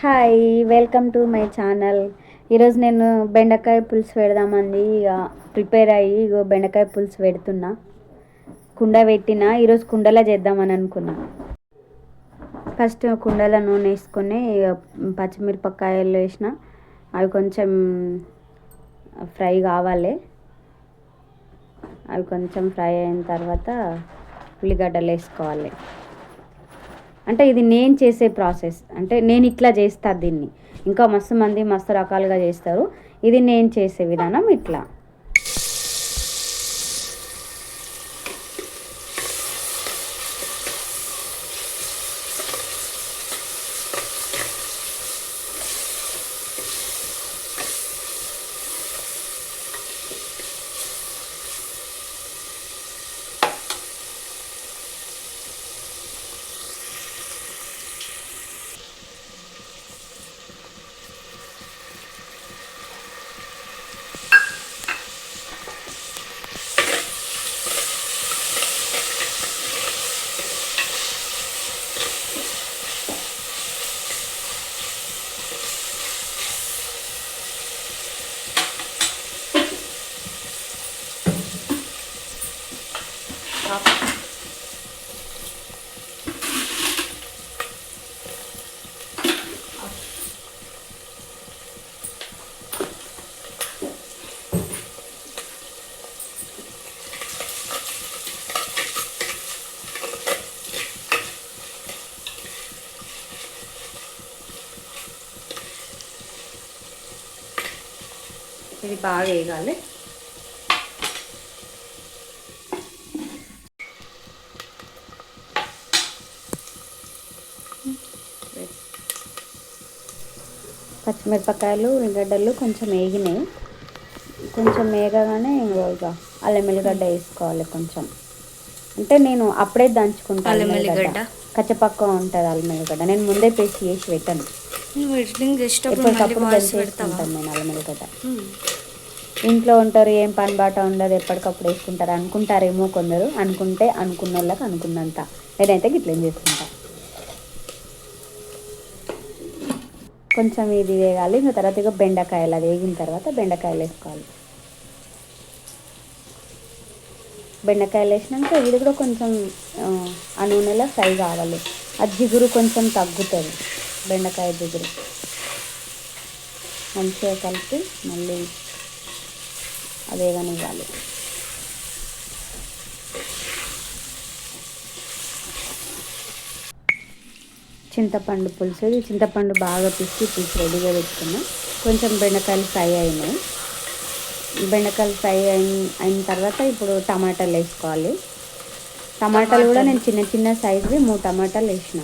Hi, welcome to my channel. ఈరోజు నేను బెండకాయ పులుసు పెడదామండి. ఇక ప్రిపేర్ అయ్యి ఇగో బెండకాయ పులుసు పెడుతున్నా. కుండ పెట్టిన ఈరోజు కుండలో చేద్దామని అనుకున్నా. ఫస్ట్ కుండలో నూనె వేసుకొని పచ్చిమిరపకాయలు వేసిన, అవి కొంచెం ఫ్రై కావాలి. అవి కొంచెం ఫ్రై అయిన తర్వాత ఉల్లిగడ్డలు వేసుకోవాలి. అంటే ఇది నేను చేసే ప్రాసెస్, అంటే నేను ఇట్లా చేస్తాను దీన్ని. ఇంకా మస్తు మంది మస్తు రకాలుగా చేస్తారు. ఇది నేను చేసే విధానం ఇట్లా. ఇది బాగా వేగాలి. పచ్చిమిరపకాయలు ఉల్లిగడ్డలు కొంచెం వేగినాయి. కొంచెం వేగగానే ఇక అల్లం ఎల్లిగడ్డ వేసుకోవాలి కొంచెం. అంటే నేను అప్పుడే దంచుకుంటాను. అల్లం ఎల్లిగడ్డ కచ్చపక్క ఉంటుంది. అల్లం ఎల్లిగడ్డ నేను ముందే పేస్ట్ చేసి పెట్టాను. ఎప్పటికప్పుడు దంచి వేసుకుంటాను నేను అల్లం ఎల్లిగడ్డ. ఇంట్లో ఉంటారు, ఏం పని బాట ఉండదు, ఎప్పటికప్పుడు వేసుకుంటారు అనుకుంటారేమో కొందరు. అనుకుంటే అనుకున్న వాళ్ళకి అనుకున్నంత. నేనైతే గిట్లేం చేసుకుంటా. కొంచెం ఇది వేగాలి. ఇంకా తర్వాత ఇక బెండకాయలు, అది వేగిన తర్వాత బెండకాయలు వేసుకోవాలి. బెండకాయలు వేసినాక ఇది కూడా కొంచెం ఆ నూనెలో ఫ్రై కావాలి. ఆ జిగురు కొంచెం తగ్గుతుంది, బెండకాయ జిగురు. మంచిగా కలిపి మళ్ళీ అది వేగనివ్వాలి. చింతపండు పులుసు, చింతపండు బాగా పిసికి పులుసు రెడీగా పెట్టుకున్నా. కొంచెం బెండకాయలు ఫ్రై అయినాయి. బెండకాయలు ఫ్రై అయిన తర్వాత ఇప్పుడు టమాటాలు వేసుకోవాలి. టమాటాలు కూడా నేను చిన్న చిన్న సైజువి 3 టమాటాలు వేసిన.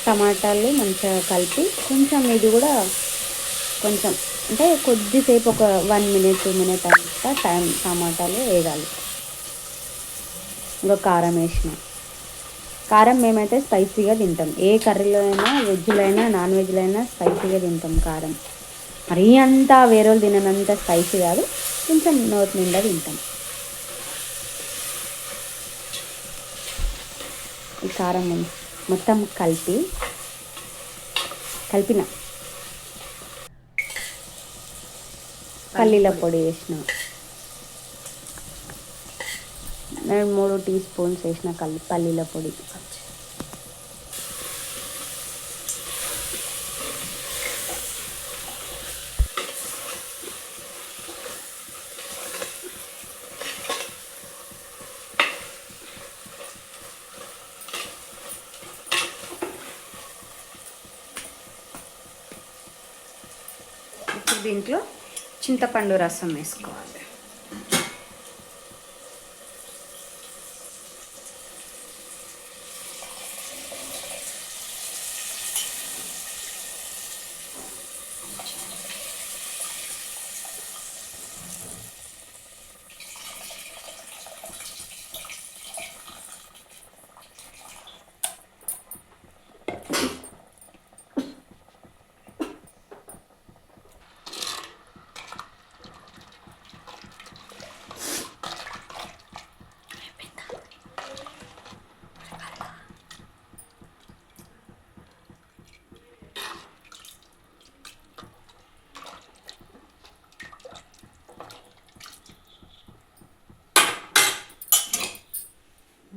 టమాటాలు మంచిగా కలిపి కొంచెం ఇది కూడా కొంచెం అంటే కొద్దిసేపు ఒక 1 మినిట్ 2 మినిట్ అంతా టైం టమాటాలు వేగాలి. ఇంకా కారం వేసిన. కారం మేమైతే స్పైసీగా తింటాం. ఏ కర్రీలో అయినా, వెజ్లో అయినా, నాన్ వెజ్లో అయినా స్పైసీగా తింటాం కారం. మరీ అంతా వేరే వాళ్ళు తిననంత స్పైసీ కాదు, కొంచెం నోటి నిండా తింటాం. ఈ కారం మొత్తం కలిపిన పల్లీల పొడి వేసిన. నేను 3 టీ స్పూన్స్ వేసిన పల్లీల పొడి. ఇప్పుడు దీంట్లో చింతపండు రసం వేసుకోవాలి.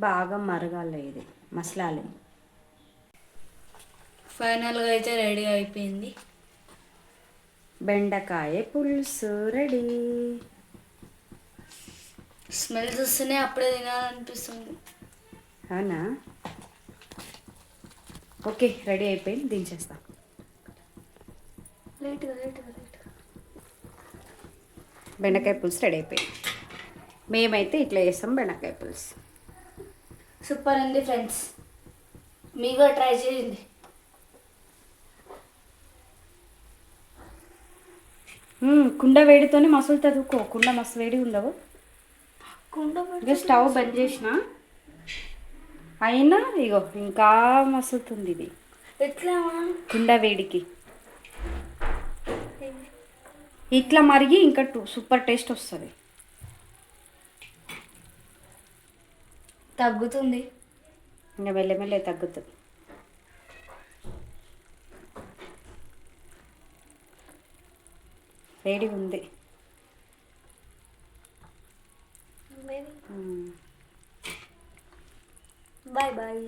బాగా మరగాలి, ఇది మసలాలి. ఫైనల్గా అయితే రెడీ అయిపోయింది. బెండకాయ పులుసు రెడీ. స్మెల్ చూస్తేనే అప్పుడే తినాలనిపిస్తుంది. అవునా? ఓకే, రెడీ అయిపోయింది, దించేస్తా. లేట్గా బెండకాయ పులుసు రెడీ అయిపోయింది. మేమైతే ఇట్లా చేస్తాం బెండకాయ పులుసు. సూపర్ ఉంది ఫ్రెండ్స్, మీరు కూడా ట్రై చేయండి. కుండ వేడితోనే మసులు తదుకో, కుండ మస్తు వేడి ఉండవు. ఇక స్టవ్ బంద్ చేసిన అయినా ఇగో ఇంకా మసులుతుంది ఇది. ఎట్లా కుండ వేడికి ఇట్లా మరిగి ఇంకా సూపర్ టేస్ట్ వస్తుంది. తగ్గుతుంది, ఇంకా మెల్లమెల్లే తగ్గుతుంది. వేడి ఉంది. Bye bye.